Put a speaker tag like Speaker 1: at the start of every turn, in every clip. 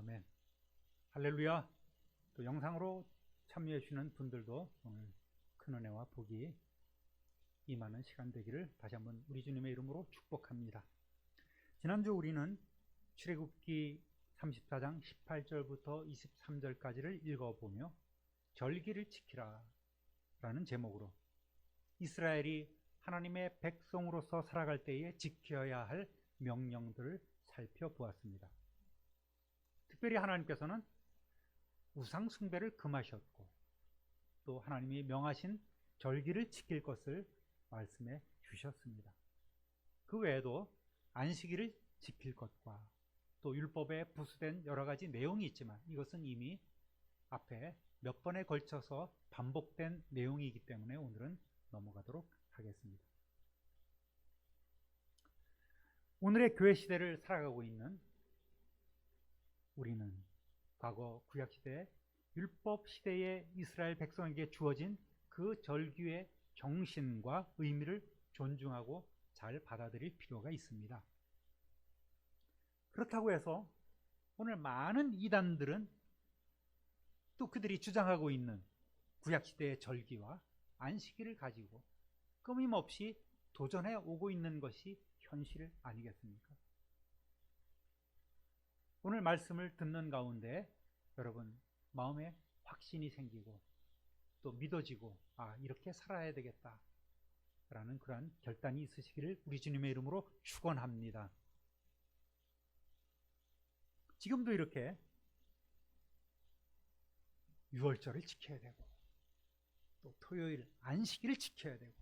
Speaker 1: 아멘. 할렐루야. 또 영상으로 참여해 주시는 분들도 오늘 큰 은혜와 복이 임하는 시간 되기를 다시 한번 우리 주님의 이름으로 축복합니다. 지난주 우리는 출애굽기 34장 18절부터 23절까지를 읽어보며 절기를 지키라 라는 제목으로 이스라엘이 하나님의 백성으로서 살아갈 때에 지켜야 할 명령들을 살펴보았습니다. 특별히 하나님께서는 우상 숭배를 금하셨고 또 하나님이 명하신 절기를 지킬 것을 말씀해 주셨습니다. 그 외에도 안식일을 지킬 것과 또 율법에 부수된 여러 가지 내용이 있지만 이것은 이미 앞에 몇 번에 걸쳐서 반복된 내용이기 때문에 오늘은 넘어가도록 하겠습니다. 오늘의 교회 시대를 살아가고 있는 우리는 과거 구약시대 율법 시대의 이스라엘 백성에게 주어진 그 절기의 정신과 의미를 존중하고 잘 받아들일 필요가 있습니다. 그렇다고 해서 오늘 많은 이단들은 또 그들이 주장하고 있는 구약시대의 절기와 안식일을 가지고 끊임없이 도전해 오고 있는 것이 현실 아니겠습니까? 오늘 말씀을 듣는 가운데 여러분 마음에 확신이 생기고 또 믿어지고 이렇게 살아야 되겠다 라는 그러한 결단이 있으시기를 우리 주님의 이름으로 축원합니다. 지금도 이렇게 유월절을 지켜야 되고 또 토요일 안식일을 지켜야 되고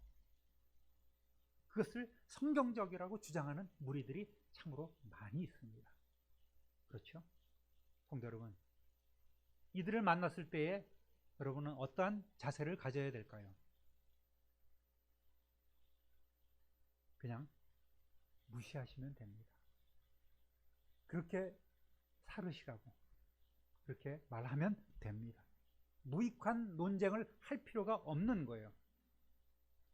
Speaker 1: 그것을 성경적이라고 주장하는 무리들이 참으로 많이 있습니다. 그렇죠? 성도 여러분, 이들을 만났을 때에 여러분은 어떠한 자세를 가져야 될까요? 그냥 무시하시면 됩니다. 그렇게 살으시라고 그렇게 말하면 됩니다. 무익한 논쟁을 할 필요가 없는 거예요.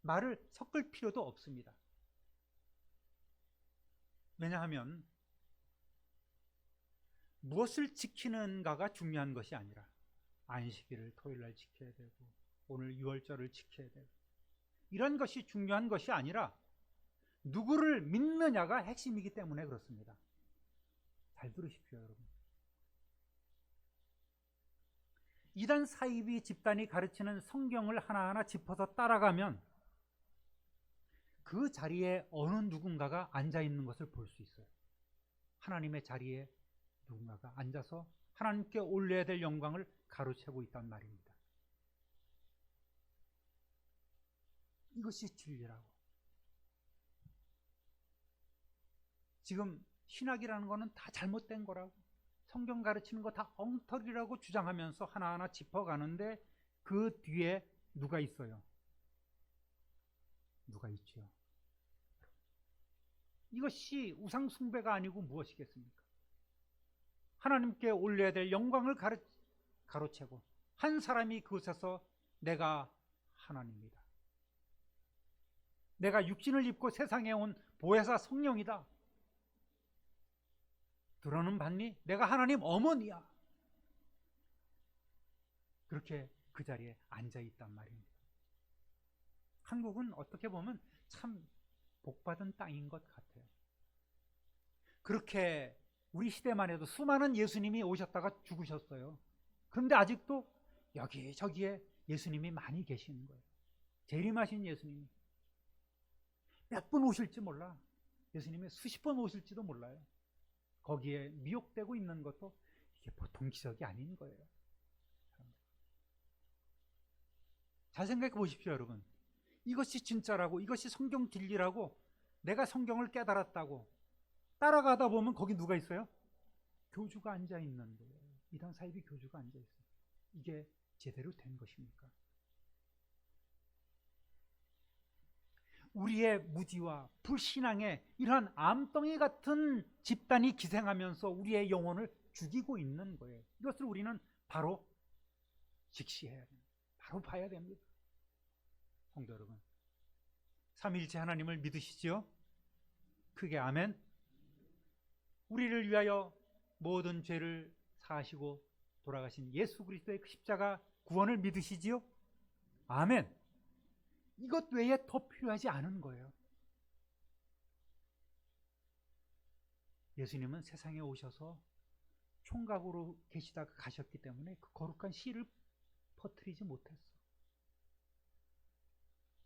Speaker 1: 말을 섞을 필요도 없습니다. 왜냐하면 무엇을 지키는가가 중요한 것이 아니라 안식일을 토요일날 지켜야 되고 오늘 유월절을 지켜야 되고 이런 것이 중요한 것이 아니라 누구를 믿느냐가 핵심이기 때문에 그렇습니다. 잘 들으십시오, 여러분. 이단 사이비 집단이 가르치는 성경을 하나하나 짚어서 따라가면 그 자리에 어느 누군가가 앉아있는 것을 볼 수 있어요. 하나님의 자리에 누군가가 앉아서 하나님께 올려야 될 영광을 가로채고 있단 말입니다. 이것이 진리라고. 지금 신학이라는 거는 다 잘못된 거라고 성경 가르치는 거 다 엉터리라고 주장하면서 하나하나 짚어가는데 그 뒤에 누가 있어요? 누가 있죠? 이것이 우상숭배가 아니고 무엇이겠습니까? 하나님께 올려야 될 영광을 가로채고 한 사람이 그곳에서 내가 하나님이다. 내가 육신을 입고 세상에 온 보혜사 성령이다. 들어는 봤니? 내가 하나님 어머니야. 그렇게 그 자리에 앉아있단 말입니다. 한국은 어떻게 보면 참 복받은 땅인 것 같아요. 그렇게 우리 시대만 해도 수많은 예수님이 오셨다가 죽으셨어요. 그런데 아직도 여기저기에 예수님이 많이 계시는 거예요. 재림하신 예수님이 몇 번 오실지 몰라. 예수님이 수십 번 오실지도 몰라요. 거기에 미혹되고 있는 것도 이게 보통 기적이 아닌 거예요. 잘 생각해 보십시오, 여러분. 이것이 진짜라고, 이것이 성경 진리라고 내가 성경을 깨달았다고 따라가다 보면 거기 누가 있어요? 교주가 앉아있는 거예요. 이단 사이비 교주가 앉아있어요. 이게 제대로 된 것입니까? 우리의 무지와 불신앙에 이러한 암덩이 같은 집단이 기생하면서 우리의 영혼을 죽이고 있는 거예요. 이것을 우리는 바로 직시해야 됩니다. 바로 봐야 됩니다. 성도 여러분, 삼위일체 하나님을 믿으시죠? 크게 아멘. 우리를 위하여 모든 죄를 사시고 돌아가신 예수 그리스도의 그 십자가 구원을 믿으시지요? 아멘. 이것 외에 더 필요하지 않은 거예요. 예수님은 세상에 오셔서 총각으로 계시다가 가셨기 때문에 그 거룩한 씨를 퍼뜨리지 못했어.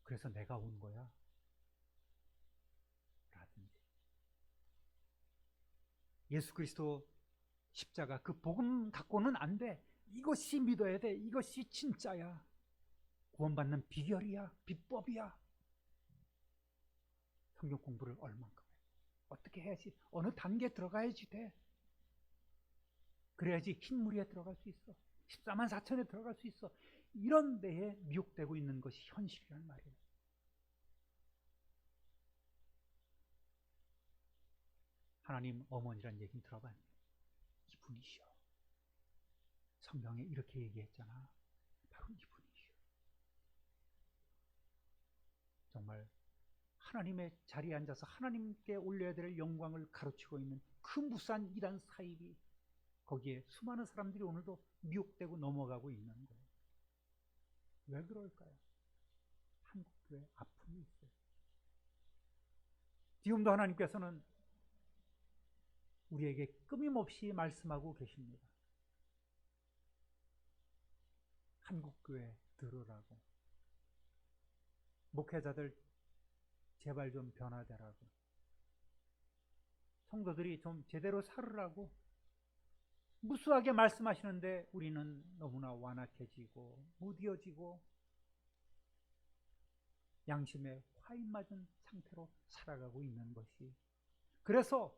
Speaker 1: 그래서 내가 온 거야 라든지, 예수 그리스도 십자가 그 복음 갖고는 안 돼, 이것이 믿어야 돼, 이것이 진짜야, 구원받는 비결이야, 비법이야. 성경 공부를 얼만큼 해, 어떻게 해야지, 어느 단계에 들어가야지 돼. 그래야지 흰무리에 들어갈 수 있어, 14만 4천에 들어갈 수 있어. 이런 데에 미혹되고 있는 것이 현실이란 말이에요. 하나님 어머니란 얘기는 들어봤니? 이분이시여. 성경에 이렇게 얘기했잖아. 바로 이분이시여. 정말 하나님의 자리에 앉아서 하나님께 올려야 될 영광을 가르치고 있는 그 무수한 이단 사입이, 거기에 수많은 사람들이 오늘도 미혹되고 넘어가고 있는 거예요. 왜 그럴까요? 한국교회 아픔이 있어요. 지금도 하나님께서는 우리에게 끊임없이 말씀하고 계십니다. 한국교회 들으라고, 목회자들 제발 좀 변화되라고, 성도들이 좀 제대로 살으라고 무수하게 말씀하시는데 우리는 너무나 완악해지고 무디어지고 양심에 화인 맞은 상태로 살아가고 있는 것이, 그래서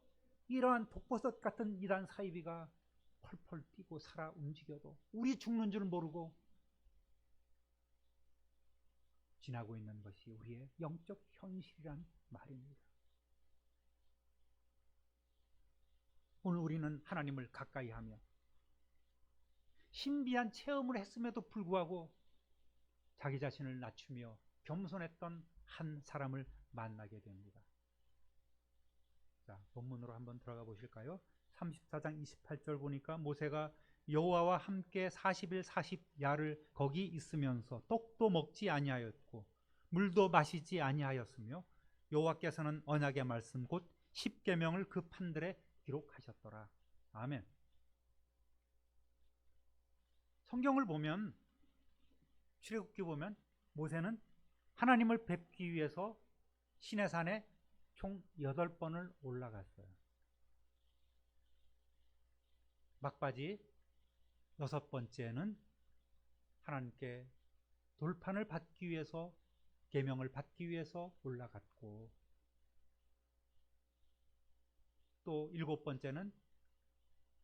Speaker 1: 이러한 독버섯 같은 이단 사이비가 펄펄 뛰고 살아 움직여도 우리 죽는 줄 모르고 지나고 있는 것이 우리의 영적 현실이란 말입니다. 오늘 우리는 하나님을 가까이 하며 신비한 체험을 했음에도 불구하고 자기 자신을 낮추며 겸손했던 한 사람을 만나게 됩니다. 자, 본문으로 한번 들어가 보실까요? 34장 28절 보니까 모세가 여호와와 함께 40일 40야를 거기 있으면서 떡도 먹지 아니하였고 물도 마시지 아니하였으며 여호와께서는 언약의 말씀 곧 십계명을 그 판들에 기록하셨더라. 아멘. 성경을 보면, 출애굽기 보면 모세는 하나님을 뵙기 위해서 시내산에 총 8번을 올라갔어요. 막바지 6번째는 하나님께 돌판을 받기 위해서, 계명을 받기 위해서 올라갔고, 또 7번째는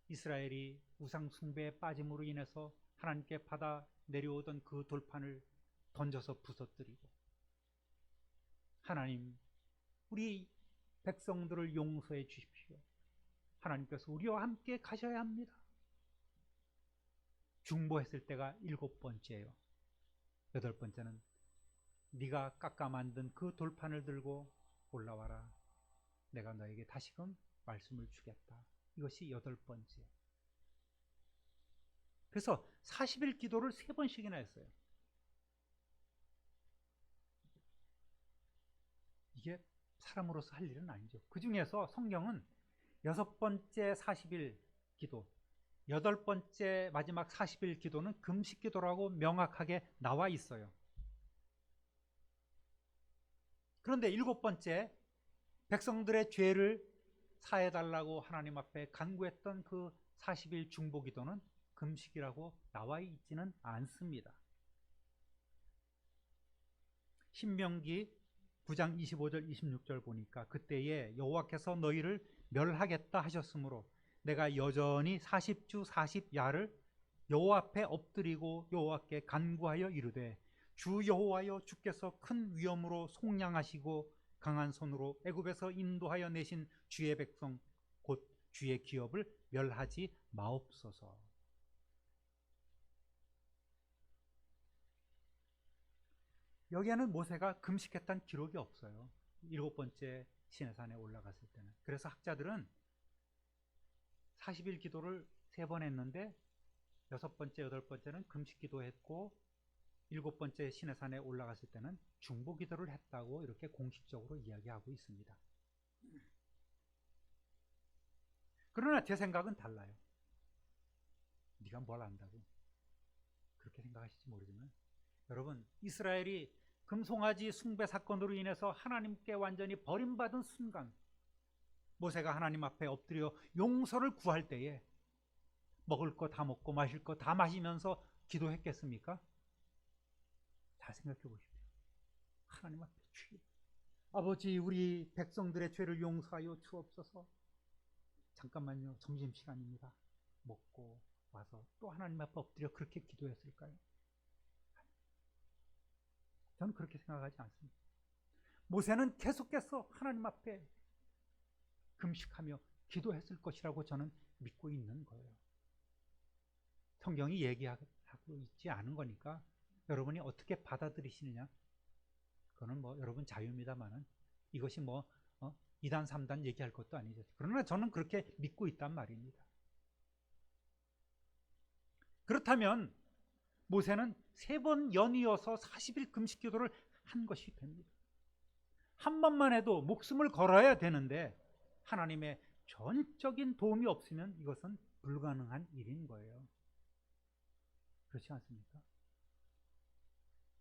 Speaker 1: 이스라엘이 우상 숭배에 빠짐으로 인해서 하나님께 받아 내려오던 그 돌판을 던져서 부서뜨리고, 하나님 우리 백성들을 용서해 주십시오, 하나님께서 우리와 함께 가셔야 합니다, 중보했을 때가 7번째예요. 8번째는 네가 깎아 만든 그 돌판을 들고 올라와라, 내가 너에게 다시금 말씀을 주겠다. 이것이 8번째. 그래서 40일 기도를 3번씩이나 했어요. 이게 사람으로서 할 일은 아니죠. 그 중에서 성경은 6번째 40일 기도, 8번째 마지막 40일 기도는 금식 기도라고 명확하게 나와 있어요. 그런데 7번째 백성들의 죄를 사해달라고 하나님 앞에 간구했던 그 40일 중보 기도는 금식이라고 나와 있지는 않습니다. 신명기 9장 25절 26절 보니까 그때에 여호와께서 너희를 멸하겠다 하셨으므로 내가 여전히 40주 40야를 여호와 앞에 엎드리고 여호와께 간구하여 이르되 주 여호와여, 주께서 큰 위엄으로 속량하시고 강한 손으로 애굽에서 인도하여 내신 주의 백성 곧 주의 기업을 멸하지 마옵소서. 여기에는 모세가 금식했다는 기록이 없어요. 7번째 시내산에 올라갔을 때는. 그래서 학자들은 40일 기도를 3번 했는데 6번째, 8번째는 금식기도 했고 7번째 시내산에 올라갔을 때는 중보기도를 했다고 이렇게 공식적으로 이야기하고 있습니다. 그러나 제 생각은 달라요. 네가 뭘 안다고 그렇게 생각하실지 모르지만 여러분, 이스라엘이 금송아지 숭배 사건으로 인해서 하나님께 완전히 버림받은 순간 모세가 하나님 앞에 엎드려 용서를 구할 때에 먹을 거 다 먹고 마실 거 다 마시면서 기도했겠습니까? 잘 생각해 보십시오. 하나님 앞에 주여, 아버지 우리 백성들의 죄를 용서하여 주옵소서. 잠깐만요, 점심시간입니다. 먹고 와서 또 하나님 앞에 엎드려 그렇게 기도했을까요? 저는 그렇게 생각하지 않습니다. 모세는 계속해서 하나님 앞에 금식하며 기도했을 것이라고 저는 믿고 있는 거예요. 성경이 얘기하고 있지 않은 거니까 여러분이 어떻게 받아들이시느냐, 그거는 뭐 여러분 자유입니다만은 이것이 뭐 2단 3단 얘기할 것도 아니죠. 그러나 저는 그렇게 믿고 있단 말입니다. 그렇다면 모세는 3번 연이어서 40일 금식 기도를 한 것이 됩니다. 한 번만 해도 목숨을 걸어야 되는데 하나님의 전적인 도움이 없으면 이것은 불가능한 일인 거예요. 그렇지 않습니까?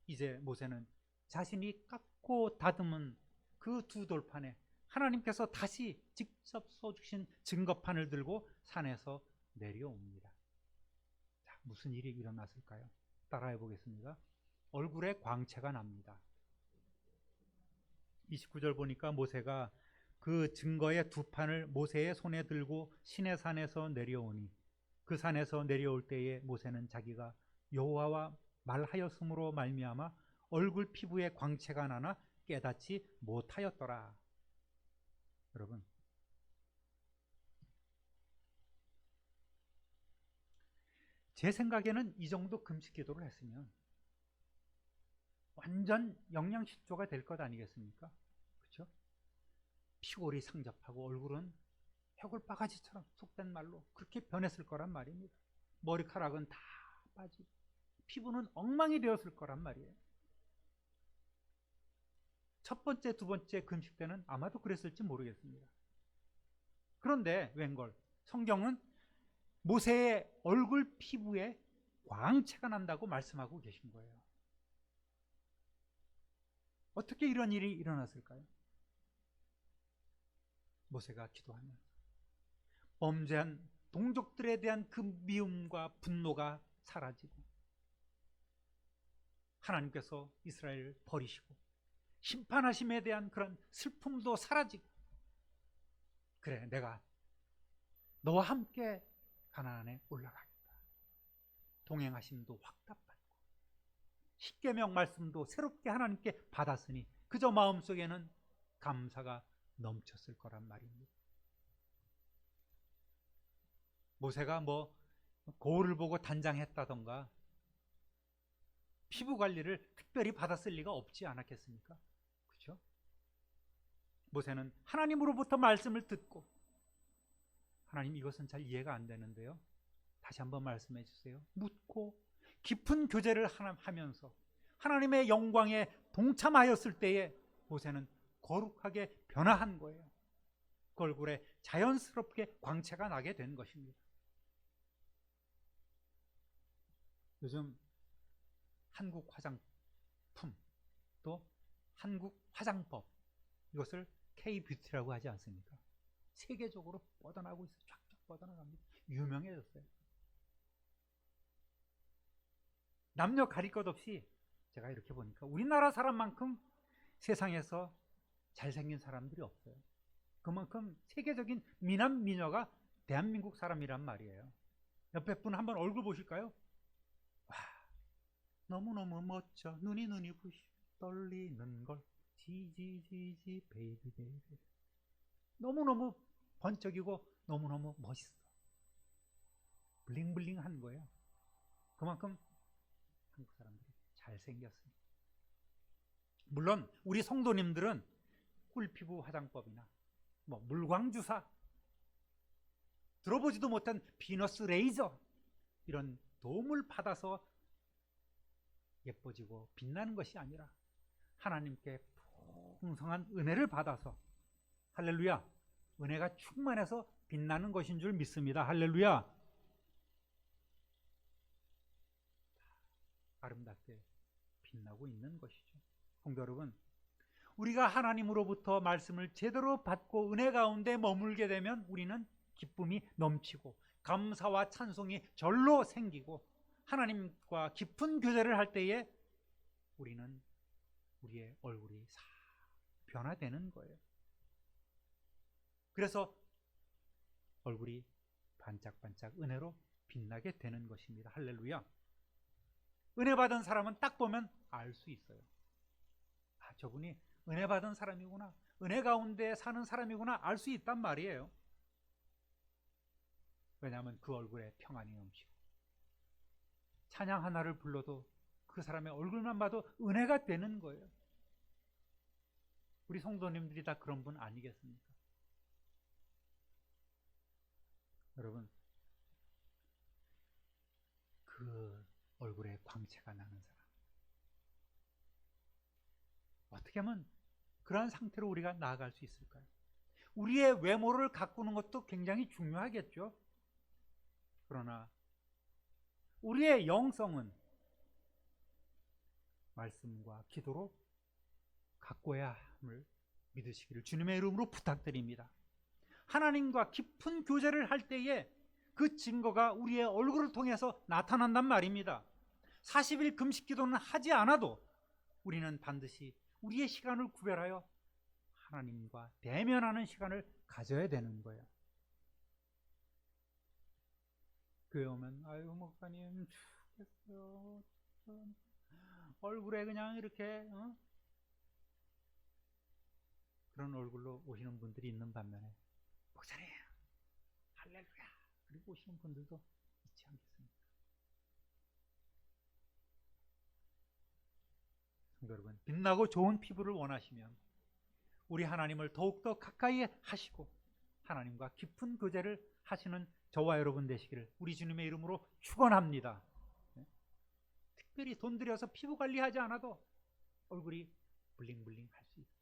Speaker 1: 이제 모세는 자신이 깎고 다듬은 그 2돌판에 하나님께서 다시 직접 써주신 증거판을 들고 산에서 내려옵니다. 자, 무슨 일이 일어났을까요? 따라해 보겠습니다. 얼굴에 광채가 납니다. 29절 보니까 모세가 그 증거의 2판을 모세의 손에 들고 시내산에서 내려오니 그 산에서 내려올 때에 모세는 자기가 여호와와 말하였으므로 말미암아 얼굴 피부에 광채가 나나 깨닫지 못하였더라. 여러분, 제 생각에는 이 정도 금식 기도를 했으면 완전 영양실조가 될 것 아니겠습니까? 그렇죠? 피골이 상접하고 얼굴은 해골바가지처럼 속된 말로 그렇게 변했을 거란 말입니다. 머리카락은 다 빠지고 피부는 엉망이 되었을 거란 말이에요. 첫 번째, 2번째 금식 때는 아마도 그랬을지 모르겠습니다. 그런데 웬걸 성경은 모세의 얼굴 피부에 광채가 난다고 말씀하고 계신 거예요. 어떻게 이런 일이 일어났을까요? 모세가 기도하면서 범죄한 동족들에 대한 그 미움과 분노가 사라지고 하나님께서 이스라엘을 버리시고 심판하심에 대한 그런 슬픔도 사라지고, 그래 내가 너와 함께 가나안에 올라가겠다. 동행하심도 확답받고 십계명 말씀도 새롭게 하나님께 받았으니 그저 마음속에는 감사가 넘쳤을 거란 말입니다. 모세가 뭐 거울을 보고 단장했다던가 피부 관리를 특별히 받았을 리가 없지 않았겠습니까? 그렇죠? 모세는 하나님으로부터 말씀을 듣고, 하나님 이것은 잘 이해가 안 되는데요, 다시 한번 말씀해 주세요. 묻고 깊은 교제를 하면서 하나님의 영광에 동참하였을 때에 모세는 거룩하게 변화한 거예요. 그 얼굴에 자연스럽게 광채가 나게 된 것입니다. 요즘 한국 화장품, 또 한국 화장법, 이것을 K-뷰티라고 하지 않습니까? 세계적으로 뻗어나가고 있어요. 쫙쫙 뻗어나갑니다. 유명해졌어요. 남녀 가릴 것 없이 제가 이렇게 보니까 우리나라 사람만큼 세상에서 잘생긴 사람들이 없어요. 그만큼 세계적인 미남 미녀가 대한민국 사람이란 말이에요. 옆에 분 한번 얼굴 보실까요? 와, 너무너무 멋져. 눈이 부시 떨리는 걸 지지지지 베이비 베이비. 너무너무 번쩍이고 너무너무 멋있어. 블링블링한 거예요. 그만큼 한국 사람들이 잘생겼습니다. 물론 우리 성도님들은 꿀피부 화장법이나 뭐 물광주사, 들어보지도 못한 비너스 레이저 이런 도움을 받아서 예뻐지고 빛나는 것이 아니라 하나님께 풍성한 은혜를 받아서 할렐루야 은혜가 충만해서 빛나는 것인 줄 믿습니다. 할렐루야. 아름답게 빛나고 있는 것이죠. 성도 여러분, 우리가 하나님으로부터 말씀을 제대로 받고 은혜 가운데 머물게 되면 우리는 기쁨이 넘치고 감사와 찬송이 절로 생기고 하나님과 깊은 교제를 할 때에 우리는 우리의 얼굴이 싹 변화되는 거예요. 그래서 얼굴이 반짝반짝 은혜로 빛나게 되는 것입니다. 할렐루야. 은혜 받은 사람은 딱 보면 알 수 있어요. 아, 저분이 은혜 받은 사람이구나, 은혜 가운데 사는 사람이구나 알 수 있단 말이에요. 왜냐하면 그 얼굴에 평안이 넘치고 찬양 하나를 불러도 그 사람의 얼굴만 봐도 은혜가 되는 거예요. 우리 성도님들이 다 그런 분 아니겠습니까? 여러분, 그 얼굴에 광채가 나는 사람, 어떻게 하면 그러한 상태로 우리가 나아갈 수 있을까요? 우리의 외모를 가꾸는 것도 굉장히 중요하겠죠. 그러나 우리의 영성은 말씀과 기도로 가꿔야 함을 믿으시기를 주님의 이름으로 부탁드립니다. 하나님과 깊은 교제를 할 때에 그 증거가 우리의 얼굴을 통해서 나타난단 말입니다. 40일 금식 기도는 하지 않아도 우리는 반드시 우리의 시간을 구별하여 하나님과 대면하는 시간을 가져야 되는 거예요. 교회 오면 아유 목사님 죽겠어요, 얼굴에 그냥 이렇게 그런 얼굴로 오시는 분들이 있는 반면에 목사님 할렐루야 그리고 오시는 분들도 있지 않겠습니까? 성도 여러분, 빛나고 좋은 피부를 원하시면 우리 하나님을 더욱더 가까이 하시고 하나님과 깊은 교제를 하시는 저와 여러분 되시기를 우리 주님의 이름으로 축원합니다. 특별히 돈 들여서 피부 관리하지 않아도 얼굴이 블링블링 할 수 있어요.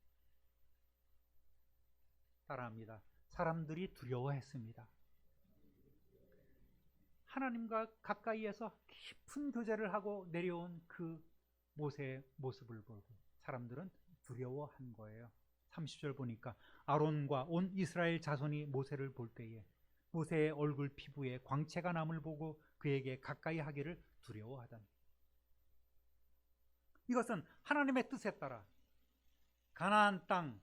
Speaker 1: 따라합니다. 사람들이 두려워했습니다. 하나님과 가까이에서 깊은 교제를 하고 내려온 그 모세의 모습을 보고 사람들은 두려워한 거예요. 30절 보니까 아론과 온 이스라엘 자손이 모세를 볼 때에 모세의 얼굴 피부에 광채가 남을 보고 그에게 가까이 하기를 두려워하던, 이것은 하나님의 뜻에 따라 가나안 땅,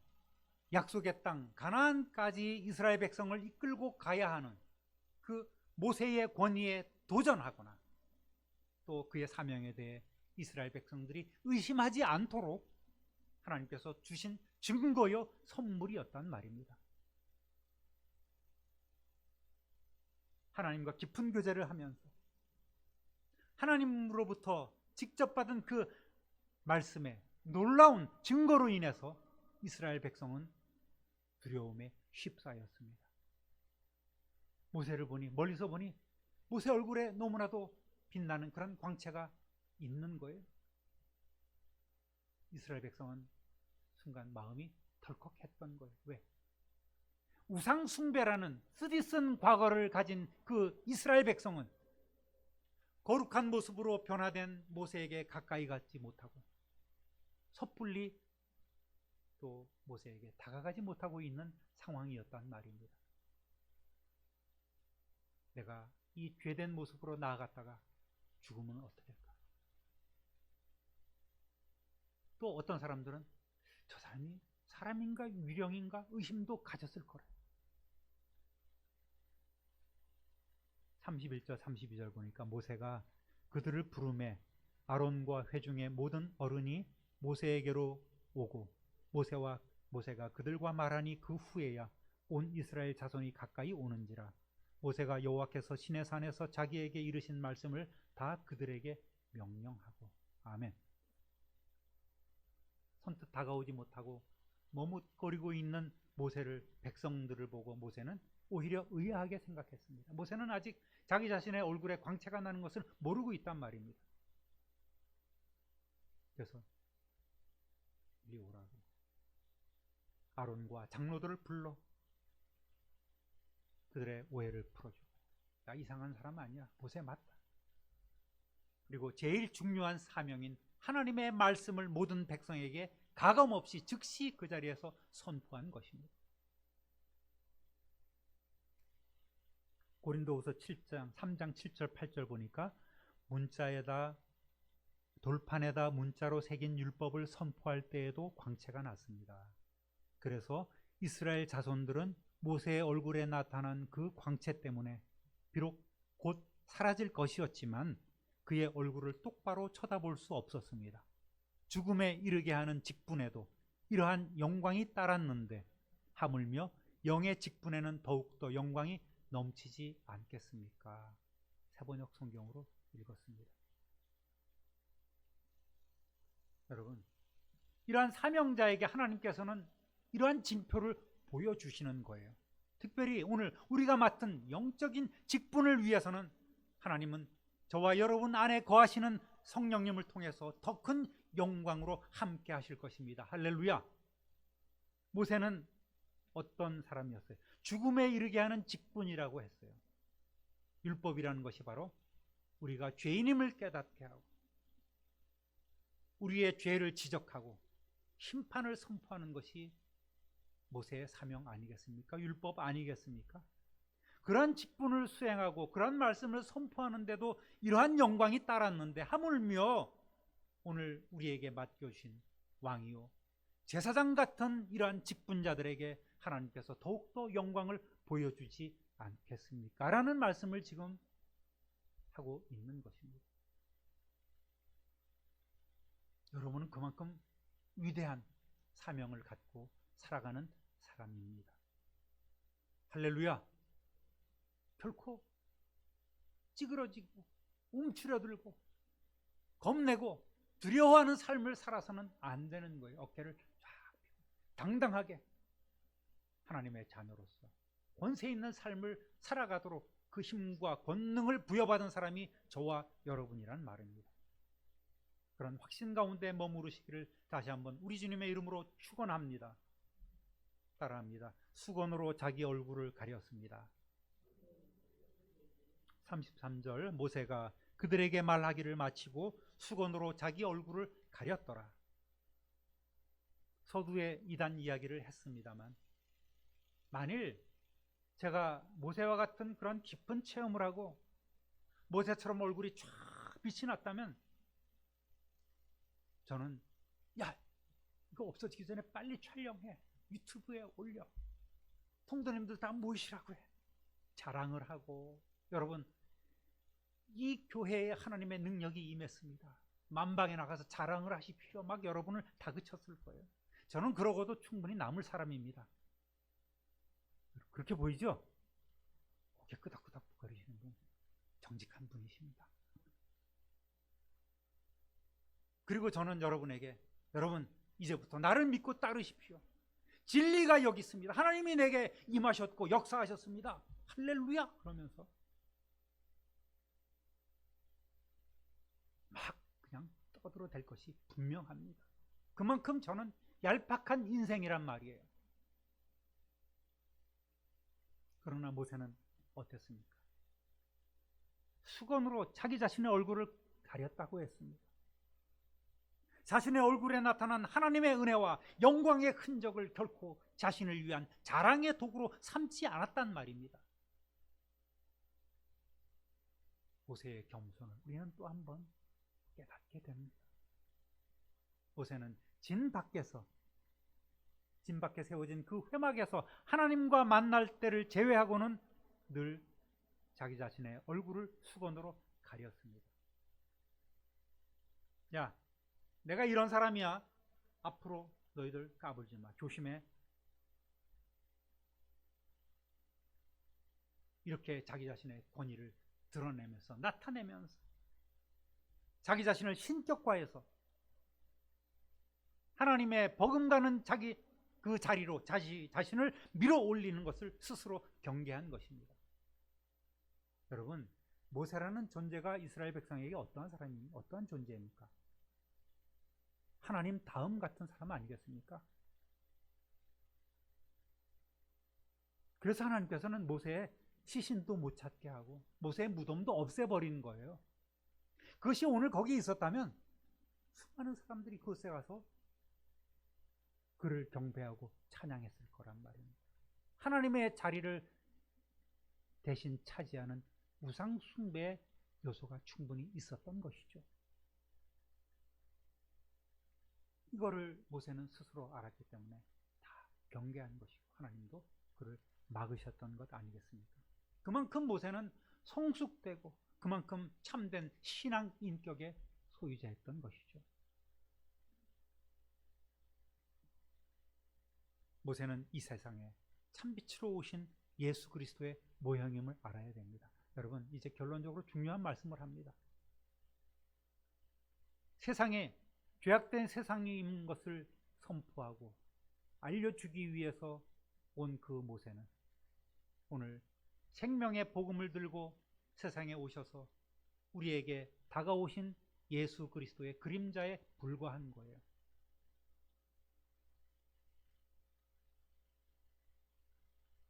Speaker 1: 약속의 땅 가나안까지 이스라엘 백성을 이끌고 가야 하는 그 모세의 권위에 도전하거나 또 그의 사명에 대해 이스라엘 백성들이 의심하지 않도록 하나님께서 주신 증거요 선물이었단 말입니다. 하나님과 깊은 교제를 하면서 하나님으로부터 직접 받은 그 말씀의 놀라운 증거로 인해서 이스라엘 백성은 두려움에 휩싸였습니다. 모세를 보니, 멀리서 보니 모세 얼굴에 너무나도 빛나는 그런 광채가 있는 거예요. 이스라엘 백성은 순간 마음이 덜컥했던 거예요. 왜? 우상 숭배라는 쓰디쓴 과거를 가진 그 이스라엘 백성은 거룩한 모습으로 변화된 모세에게 가까이 가지 못하고 섣불리 또 모세에게 다가가지 못하고 있는 상황이었단 말입니다. 내가 이 죄된 모습으로 나아갔다가 죽으면 어떻게 될까? 또 어떤 사람들은 저 사람이 사람인가 유령인가 의심도 가졌을 거라. 31절 32절 보니까 모세가 그들을 부르매 아론과 회중의 모든 어른이 모세에게로 오고 모세가 그들과 말하니 그 후에야 온 이스라엘 자손이 가까이 오는지라. 모세가 여호와께서 시내 산에서 자기에게 이르신 말씀을 다 그들에게 명령하고. 아멘. 선뜻 다가오지 못하고 머뭇거리고 있는 모세를, 백성들을 보고 모세는 오히려 의아하게 생각했습니다. 모세는 아직 자기 자신의 얼굴에 광채가 나는 것을 모르고 있단 말입니다. 그래서 이리 오라고 아론과 장로들을 불러 그들의 오해를 풀어주고, 나 이상한 사람 아니야, 모세 맞다. 그리고 제일 중요한 사명인 하나님의 말씀을 모든 백성에게 가감없이 즉시 그 자리에서 선포한 것입니다. 고린도후서 3장 7절 8절 보니까 문자에다 돌판에다 문자로 새긴 율법을 선포할 때에도 광채가 났습니다. 그래서 이스라엘 자손들은 모세의 얼굴에 나타난 그 광채 때문에 비록 곧 사라질 것이었지만 그의 얼굴을 똑바로 쳐다볼 수 없었습니다. 죽음에 이르게 하는 직분에도 이러한 영광이 따랐는데 하물며 영의 직분에는 더욱더 영광이 넘치지 않겠습니까? 세번역 성경으로 읽었습니다. 여러분, 이러한 사명자에게 하나님께서는 이러한 징표를 보여주시는 거예요. 특별히 오늘 우리가 맡은 영적인 직분을 위해서는 하나님은 저와 여러분 안에 거하시는 성령님을 통해서 더 큰 영광으로 함께 하실 것입니다. 할렐루야. 모세는 어떤 사람이었어요? 죽음에 이르게 하는 직분이라고 했어요. 율법이라는 것이 바로 우리가 죄인임을 깨닫게 하고 우리의 죄를 지적하고 심판을 선포하는 것이 모세의 사명 아니겠습니까? 율법 아니겠습니까? 그러한 직분을 수행하고 그러한 말씀을 선포하는데도 이러한 영광이 따랐는데 하물며 오늘 우리에게 맡겨주신 왕이요 제사장 같은 이러한 직분자들에게 하나님께서 더욱더 영광을 보여주지 않겠습니까? 라는 말씀을 지금 하고 있는 것입니다. 여러분은 그만큼 위대한 사명을 갖고 살아가는 사람입니다. 할렐루야. 결코 찌그러지고 움츠려들고 겁내고 두려워하는 삶을 살아서는 안 되는 거예요. 어깨를 쫙 펴고 당당하게 하나님의 자녀로서 권세 있는 삶을 살아가도록 그 힘과 권능을 부여받은 사람이 저와 여러분이란 말입니다. 그런 확신 가운데 머무르시기를 다시 한번 우리 주님의 이름으로 축원합니다. 따라합니다. 수건으로 자기 얼굴을 가렸습니다. 33절 모세가 그들에게 말하기를 마치고 수건으로 자기 얼굴을 가렸더라. 서두에 이단 이야기를 했습니다만 만일 제가 모세와 같은 그런 깊은 체험을 하고 모세처럼 얼굴이 쫙 빛이 났다면 저는 야 이거 없어지기 전에 빨리 촬영해 유튜브에 올려 통도님들 다 모이시라고 해 자랑을 하고 여러분 이 교회에 하나님의 능력이 임했습니다. 만방에 나가서 자랑을 하십시오 막 여러분을 다그쳤을 거예요. 저는 그러고도 충분히 남을 사람입니다. 그렇게 보이죠? 고개 끄덕끄덕 거리시는 분 정직한 분이십니다. 그리고 저는 여러분에게 여러분 이제부터 나를 믿고 따르십시오. 진리가 여기 있습니다. 하나님이 내게 임하셨고 역사하셨습니다. 할렐루야 그러면서 막 그냥 떠들어댈 것이 분명합니다. 그만큼 저는 얄팍한 인생이란 말이에요. 그러나 모세는 어땠습니까? 수건으로 자기 자신의 얼굴을 가렸다고 했습니다. 자신의 얼굴에 나타난 하나님의 은혜와 영광의 흔적을 결코 자신을 위한 자랑의 도구로 삼지 않았단 말입니다. 모세의 겸손을 우리는 또 한 번 깨닫게 됩니다. 모세는 진 밖에 세워진 그 회막에서 하나님과 만날 때를 제외하고는 늘 자기 자신의 얼굴을 수건으로 가렸습니다. 야, 내가 이런 사람이야. 앞으로 너희들 까불지 마. 조심해. 이렇게 자기 자신의 권위를 드러내면서 나타내면서 자기 자신을 신격화해서 하나님의 버금가는 자기 그 자리로 자신을 밀어 올리는 것을 스스로 경계한 것입니다. 여러분, 모세라는 존재가 이스라엘 백성에게 어떠한 존재입니까? 하나님 다음 같은 사람 아니겠습니까? 그래서 하나님께서는 모세의 시신도 못 찾게 하고 모세의 무덤도 없애버리는 거예요. 그것이 오늘 거기 있었다면 수많은 사람들이 그곳에 가서 그를 경배하고 찬양했을 거란 말입니다. 하나님의 자리를 대신 차지하는 우상 숭배의 요소가 충분히 있었던 것이죠. 이거를 모세는 스스로 알았기 때문에 다 경계한 것이고 하나님도 그를 막으셨던 것 아니겠습니까? 그만큼 모세는 성숙되고 그만큼 참된 신앙 인격의 소유자였던 것이죠. 모세는 이 세상에 참빛으로 오신 예수 그리스도의 모형임을 알아야 됩니다. 여러분, 이제 결론적으로 중요한 말씀을 합니다. 세상에 죄악된 세상인 것을 선포하고 알려주기 위해서 온 그 모세는 오늘 생명의 복음을 들고 세상에 오셔서 우리에게 다가오신 예수 그리스도의 그림자에 불과한 거예요.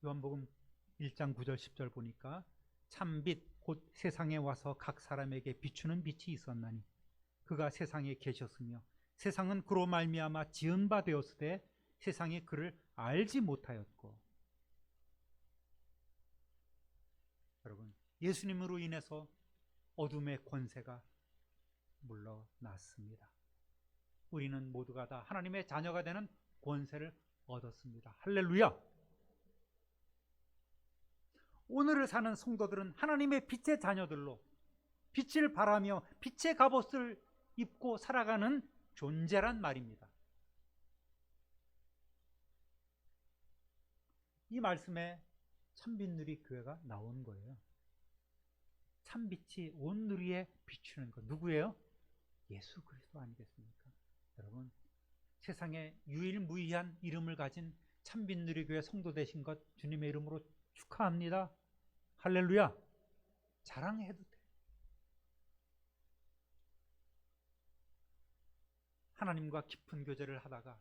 Speaker 1: 요한복음 1장 9절 10절 보니까 참빛 곧 세상에 와서 각 사람에게 비추는 빛이 있었나니 그가 세상에 계셨으며 세상은 그로 말미암아 지은 바 되었으되 세상이 그를 알지 못하였고. 여러분, 예수님으로 인해서 어둠의 권세가 물러났습니다. 우리는 모두가 다 하나님의 자녀가 되는 권세를 얻었습니다. 할렐루야! 오늘을 사는 성도들은 하나님의 빛의 자녀들로 빛을 발하며 빛의 갑옷을 입고 살아가는 존재란 말입니다. 이 말씀에 참빛누리 교회가 나온 거예요. 참빛이 온 누리에 비추는 것, 누구예요? 예수 그리스도 아니겠습니까? 여러분, 세상에 유일무이한 이름을 가진 참빛누리 교회 성도 되신 것 주님의 이름으로 축하합니다. 할렐루야! 자랑해도 돼. 하나님과 깊은 교제를 하다가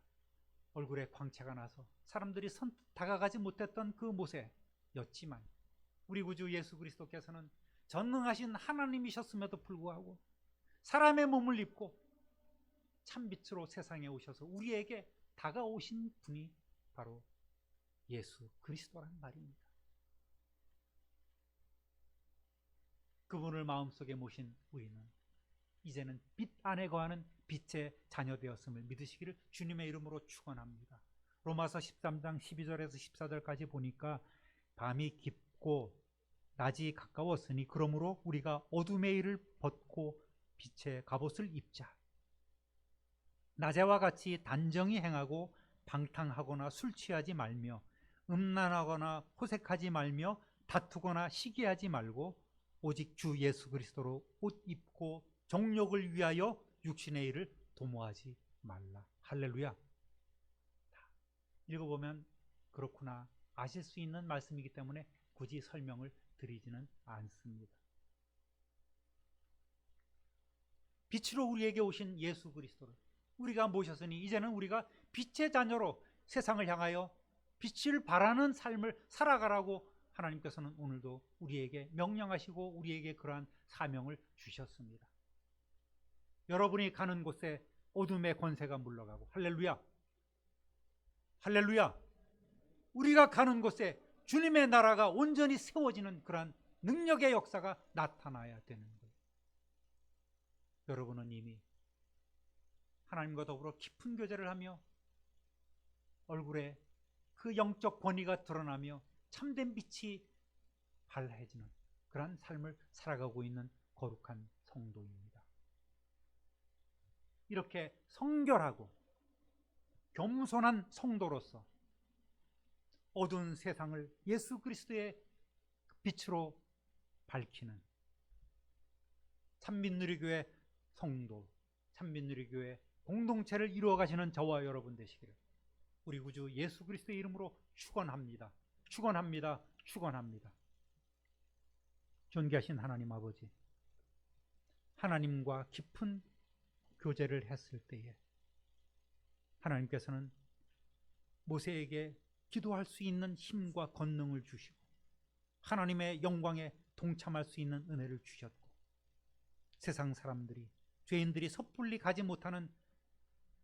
Speaker 1: 얼굴에 광채가 나서 사람들이 선뜻 다가가지 못했던 그 모세였지만 우리 구주 예수 그리스도께서는 전능하신 하나님이셨음에도 불구하고 사람의 몸을 입고 참빛으로 세상에 오셔서 우리에게 다가오신 분이 바로 예수 그리스도란 말입니다. 그분을 마음속에 모신 우리는 이제는 빛 안에 거하는 빛의 자녀 되었음을 믿으시기를 주님의 이름으로 축원합니다. 로마서 13장 12절에서 14절까지 보니까 밤이 깊고 낮이 가까웠으니 그러므로 우리가 어둠의 일을 벗고 빛의 갑옷을 입자. 낮에와 같이 단정히 행하고 방탕하거나 술 취하지 말며 음란하거나 호색하지 말며 다투거나 시기하지 말고 오직 주 예수 그리스도로 옷 입고 정욕을 위하여 육신의 일을 도모하지 말라. 할렐루야. 읽어보면 그렇구나 아실 수 있는 말씀이기 때문에 굳이 설명을 드리지는 않습니다. 빛으로 우리에게 오신 예수 그리스도를 우리가 모셨으니 이제는 우리가 빛의 자녀로 세상을 향하여 빛을 발하는 삶을 살아가라고 하나님께서는 오늘도 우리에게 명령하시고 우리에게 그러한 사명을 주셨습니다. 여러분이 가는 곳에 어둠의 권세가 물러가고 할렐루야, 할렐루야, 우리가 가는 곳에 주님의 나라가 온전히 세워지는 그러한 능력의 역사가 나타나야 되는 거예요. 여러분은 이미 하나님과 더불어 깊은 교제를 하며 얼굴에 그 영적 권위가 드러나며 참된 빛이 발해지는 그러한 삶을 살아가고 있는 거룩한 성도입니다. 이렇게 성결하고 겸손한 성도로서 어두운 세상을 예수 그리스도의 빛으로 밝히는 참빛누리교회 성도, 참빛누리교회 공동체를 이루어 가시는 저와 여러분 되시기를 우리 구주 예수 그리스도의 이름으로 축원합니다. 축원합니다. 축원합니다. 존귀하신 하나님 아버지, 하나님과 깊은 교제를 했을 때에 하나님께서는 모세에게 기도할 수 있는 힘과 권능을 주시고 하나님의 영광에 동참할 수 있는 은혜를 주셨고 세상 사람들이, 죄인들이 섣불리 가지 못하는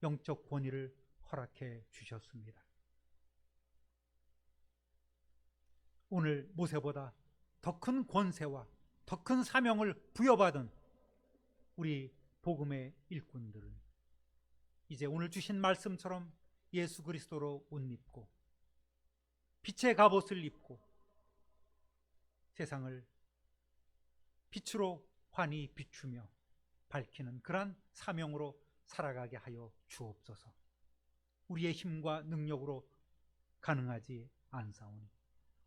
Speaker 1: 영적 권위를 허락해 주셨습니다. 오늘 모세보다 더 큰 권세와 더 큰 사명을 부여받은 우리 복음의 일꾼들은 이제 오늘 주신 말씀처럼 예수 그리스도로 옷 입고 빛의 갑옷을 입고 세상을 빛으로 환히 비추며 밝히는 그러한 사명으로 살아가게 하여 주옵소서. 우리의 힘과 능력으로 가능하지 않사오니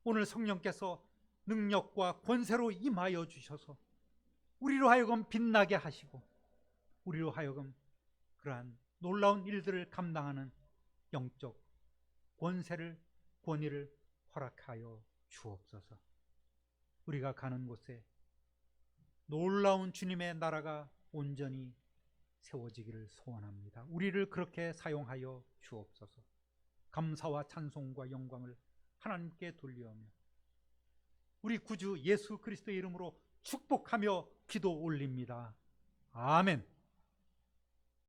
Speaker 1: 오늘 성령께서 능력과 권세로 임하여 주셔서 우리로 하여금 빛나게 하시고 우리로 하여금 그러한 놀라운 일들을 감당하는 영적 권세를, 권위를 허락하여 주옵소서. 우리가 가는 곳에 놀라운 주님의 나라가 온전히 세워지기를 소원합니다. 우리를 그렇게 사용하여 주옵소서. 감사와 찬송과 영광을 하나님께 돌려오며 우리 구주 예수 그리스도의 이름으로 축복하며 기도 올립니다. 아멘.